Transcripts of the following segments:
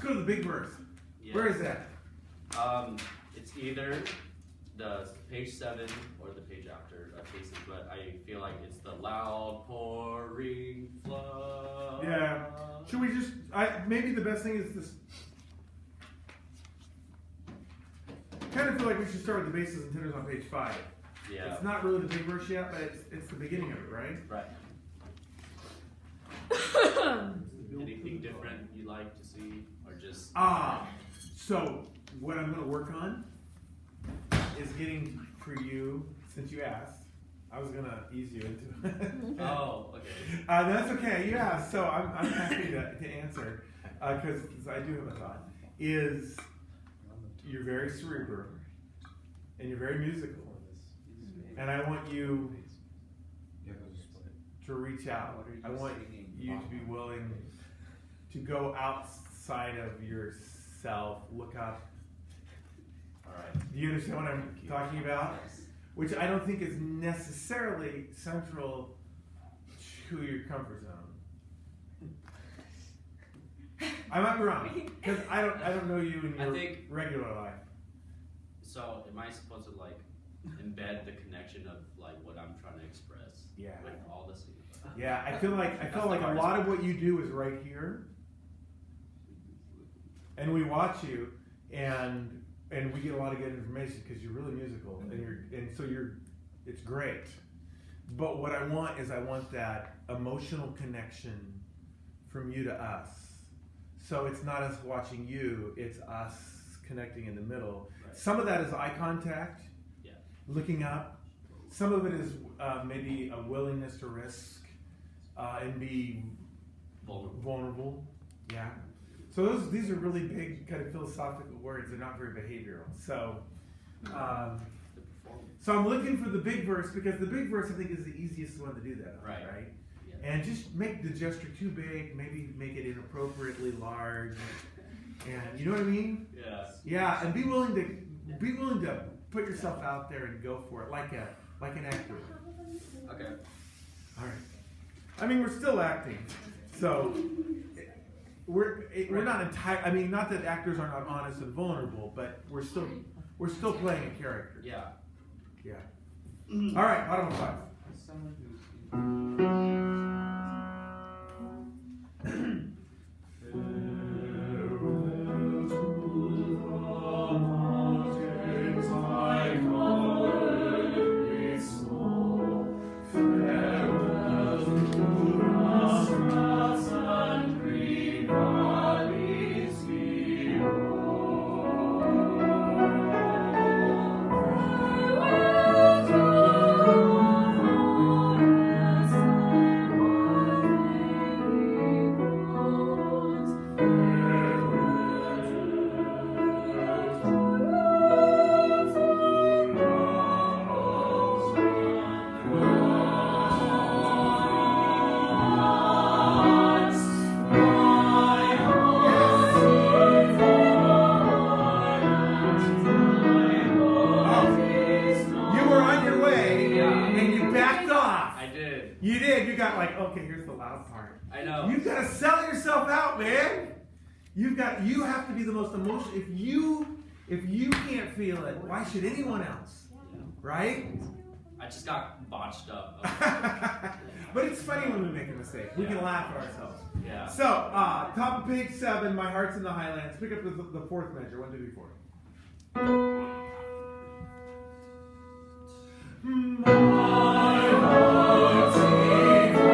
go to the big verse. Yeah. Where is that? It's either the page 7 or the page after cases, but I feel like it's the loud pouring flood. Yeah. Should we just? Maybe the best thing is this. I kind of feel like we should start with the bases and tenors on page 5. Yeah. It's not really the big verse yet, but it's the beginning of it, right? Right. Anything different you like to see, or just? So what I'm going to work on is getting for you, since you asked. I was going to ease you into it. Oh, okay. That's okay. You asked, so I'm happy to answer because I do have a thought. Is you're very cerebral and you're very musical, and I want you to reach out. I want you to be willing to go outside of yourself, look up. All right. Do you understand what I'm talking about? Which I don't think is necessarily central to your comfort zone. I might be wrong because I don't know you in your regular life. So am I supposed to like embed the connection of like what I'm trying to express? Yeah. With all this. Yeah, I feel like a lot of what you do is right here, and we watch you, and we get a lot of good information because you're really musical, it's great. But what I want that emotional connection from you to us. So it's not us watching you; it's us connecting in the middle. Right. Some of that is eye contact, looking up. Some of it is maybe a willingness to risk and be vulnerable. Yeah. So these are really big kind of philosophical words. They're not very behavioral. So I'm looking for the big verse because the big verse I think is the easiest one to do that on, right? Yeah. And just make the gesture too big, maybe make it inappropriately large. And you know what I mean? Yes. Yeah, and be willing to put yourself out there and go for it like an actor. Okay. All right. I mean, we're still acting, so we're not entire. I mean, not that actors are not honest and vulnerable, but we're still playing a character. Yeah. Yeah. All right, bottom of 5. You have to be the most emotional. If you can't feel it, why should anyone else? Right? I just got botched up. But it's funny when we make a mistake. We can laugh at ourselves. Yeah. So, top of page 7, My Heart's in the Highlands. Pick up the fourth measure. 1, 2, 3, 4. My heart's in the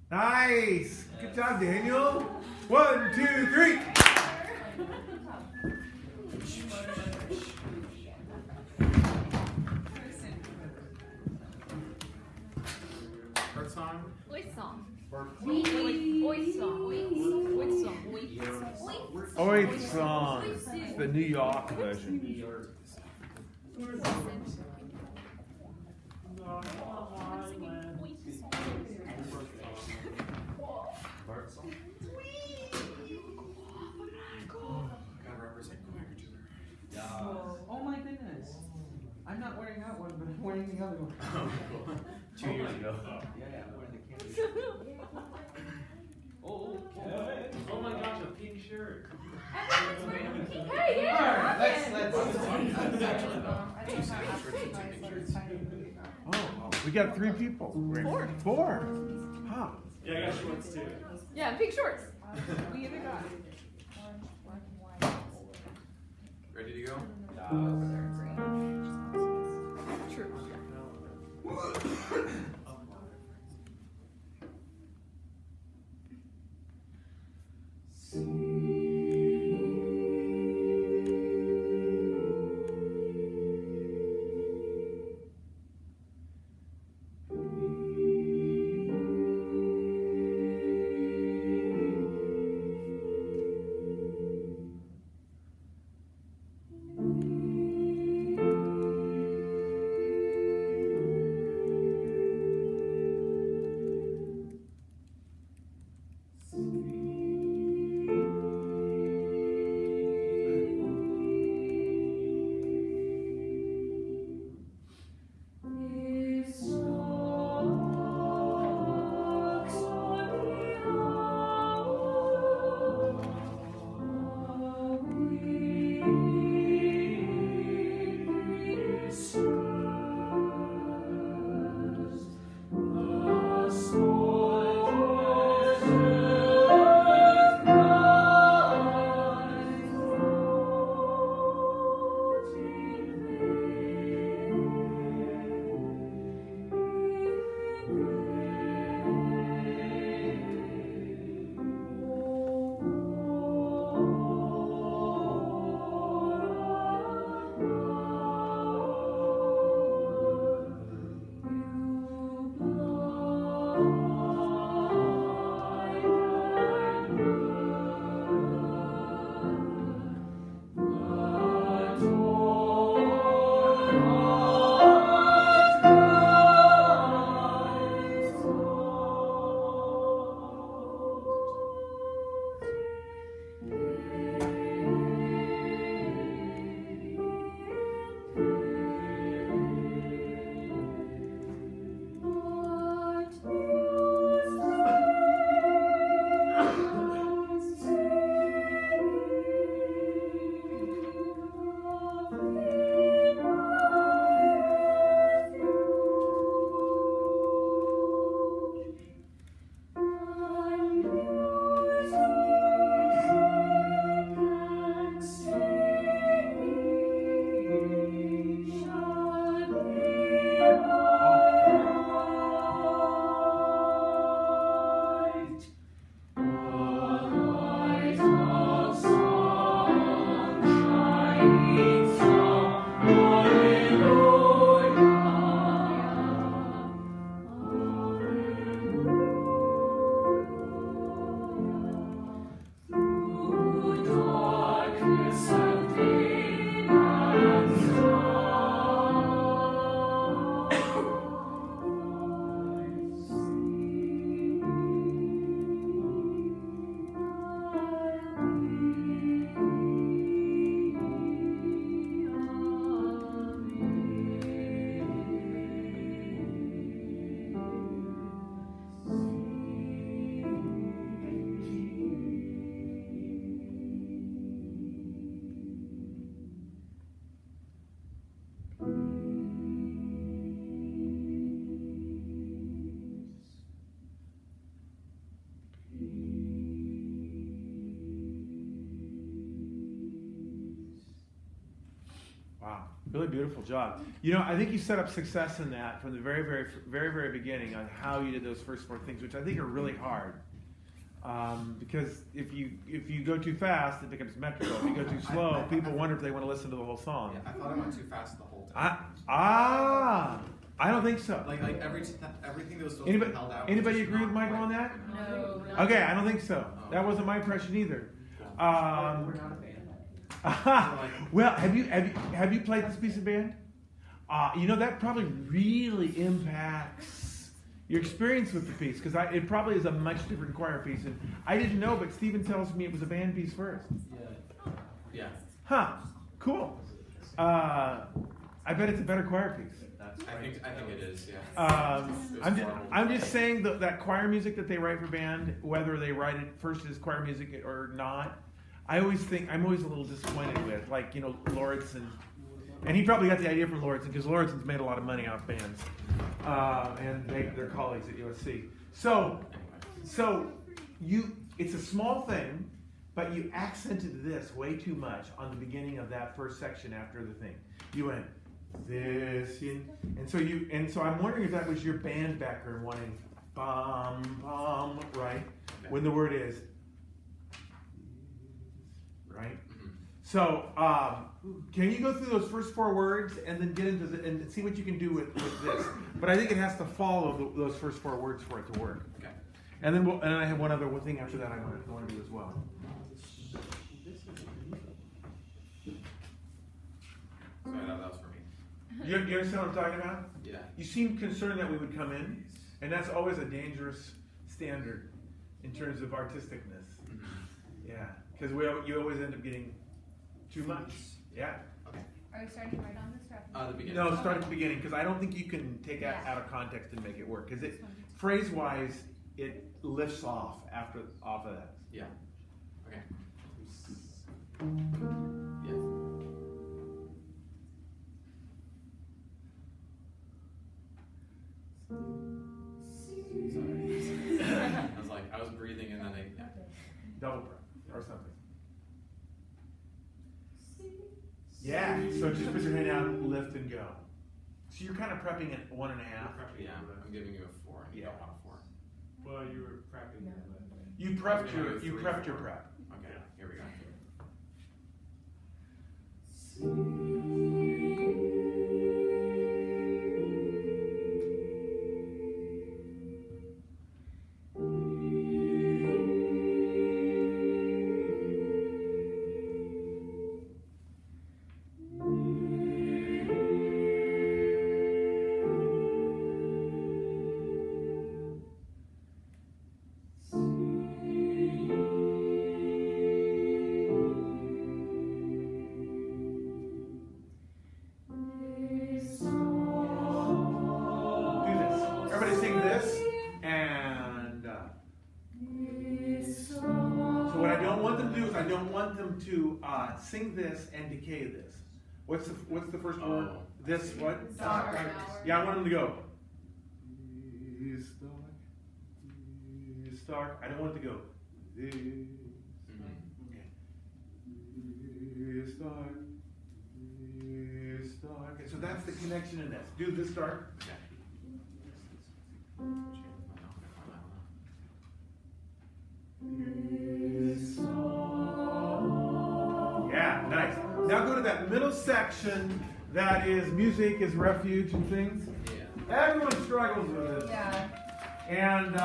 Nice. Good job, Daniel. 1, 2, 3. Bird song. Which song? Bird Which song? Which song? Oith song. It's the New York version. Bird song. Gotta represent Quaker. Yeah. Oh my goodness. I'm not wearing that one, but I'm wearing the other one. 2 years ago. Yeah, I'm wearing the candy. Okay. Oh my gosh, a pink shirt. Hey, yeah. Alright, let's. Oh, we got 3 people. 4. 4. Huh. Yeah, I got shorts too. Yeah, pink shorts. We either got Ready to go? True. Really beautiful job. You know, I think you set up success in that from the very beginning on how you did those first four things, which I think are really hard. Because if you go too fast, it becomes metrical. If you go too slow, people wonder if they want to listen to the whole song. Yeah, I thought I went too fast the whole time. I don't think so. Like everything that was supposed Anybody, to be held out. anybody was just agree with not Michael quite- on that? No. Okay, I don't think so. That wasn't my impression either. We're not a band. Well, have you played this piece of band? You know that probably really impacts your experience with the piece because it probably is a much different choir piece. And I didn't know, but Stephen tells me it was a band piece first. Yeah. Huh? Cool. I bet it's a better choir piece. I think it is. Yeah. I'm just saying that choir music that they write for band, whether they write it first as choir music or not, I'm always a little disappointed with, like, you know, Lauritsen, and he probably got the idea from Lauritsen because Lauritsen's made a lot of money off bands, and they're colleagues at USC. So it's a small thing, but you accented this way too much on the beginning of that first section after the thing. You went this, and so I'm wondering if that was your band background wanting bum bum right when the word is right. So can you go through those first four words and then get into and see what you can do with this? But I think it has to follow those first four words for it to work. Okay. And then and I have one other thing after that I want to do as well. Sorry, that was for me. You understand what I'm talking about? Yeah. You seemed concerned that we would come in, and that's always a dangerous standard in terms of artisticness. Yeah, because you always end up getting too much. Yeah. Are we starting right on this or? The beginning. No, start at the beginning because I don't think you can take that out of context and make it work. Because phrase-wise, it lifts off off of that. Yeah. Okay. Yeah. Sorry. I was breathing and then Double breath or something. Yeah. So just put your hand out, lift, and go. So you're kind of prepping at 1.5. Yeah, I'm giving you a 4 and you don't want a 4. Well, you were prepping that. You prepped your prep. Okay, here we go. To sing this and decay this. What's the first word? This what? Dark. Yeah, I want them to go. It's dark. It's dark. I don't want it to go. This. Okay. It's dark. It's dark. Okay, so that's the connection in this. Do this dark. Okay. Yeah, nice. Now go to that middle section that is music is refuge and things. Yeah. Everyone struggles with this. Yeah. And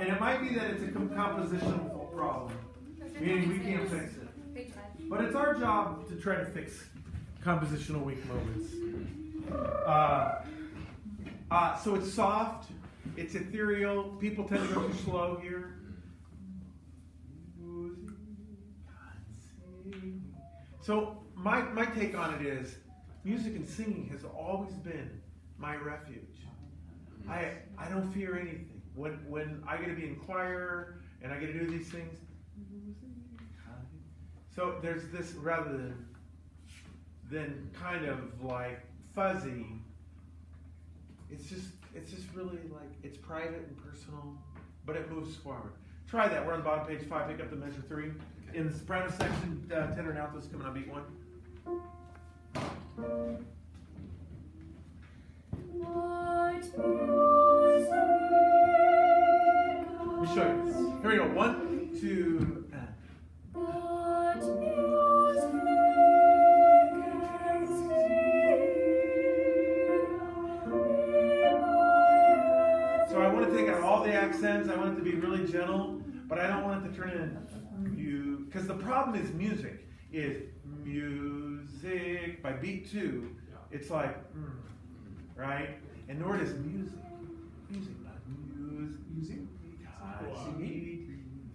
it might be that it's a compositional problem, meaning we can't fix it. But it's our job to try to fix compositional weak moments. So it's soft, it's ethereal. People tend to go too slow here. So my take on it is music and singing has always been my refuge. I don't fear anything. When I get to be in choir and I get to do these things. So there's this rather than kind of like fuzzy. It's just really like it's private and personal, but it moves forward. Try that. We're on the bottom page 5. Pick up the measure 3. In the soprano section, tenor and alto is coming on beat 1. Let me show you. Here we go. 1, 2. So I want to take out all the accents. I want it to be really gentle, but I don't want it to turn into you. Because the problem is music. By beat 2, it's like, right? And the word is music. Music, not music.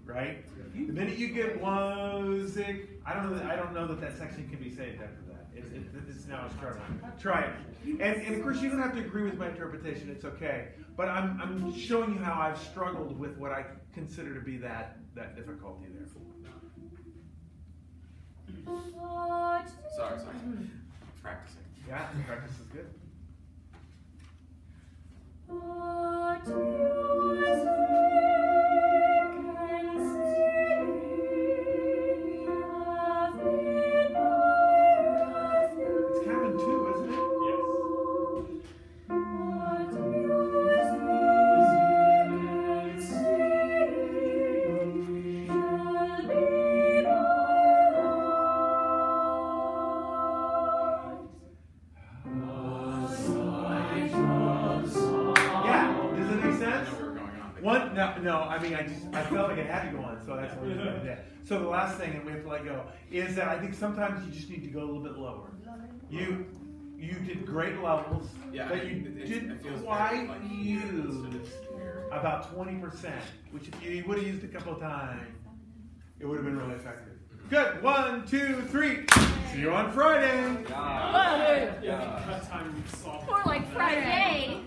Right? The minute you get music, I don't know that section can be saved after that. It's now a struggle. Try it. And of course you don't have to agree with my interpretation, it's okay. But I'm showing you how I've struggled with what I consider to be that difficulty there. Sorry. Practicing. Yeah, practice is good. It's Cabin 2, isn't it? I felt like it had to go on, so that's what we did. So the last thing, and we have to let go, is that I think sometimes you just need to go a little bit lower. You did great levels, but you didn't quite use about 20%, which if you would have used a couple of times, it would have been really effective. Good. 1, 2, 3. See you on Friday. Cut time solved. More like Friday.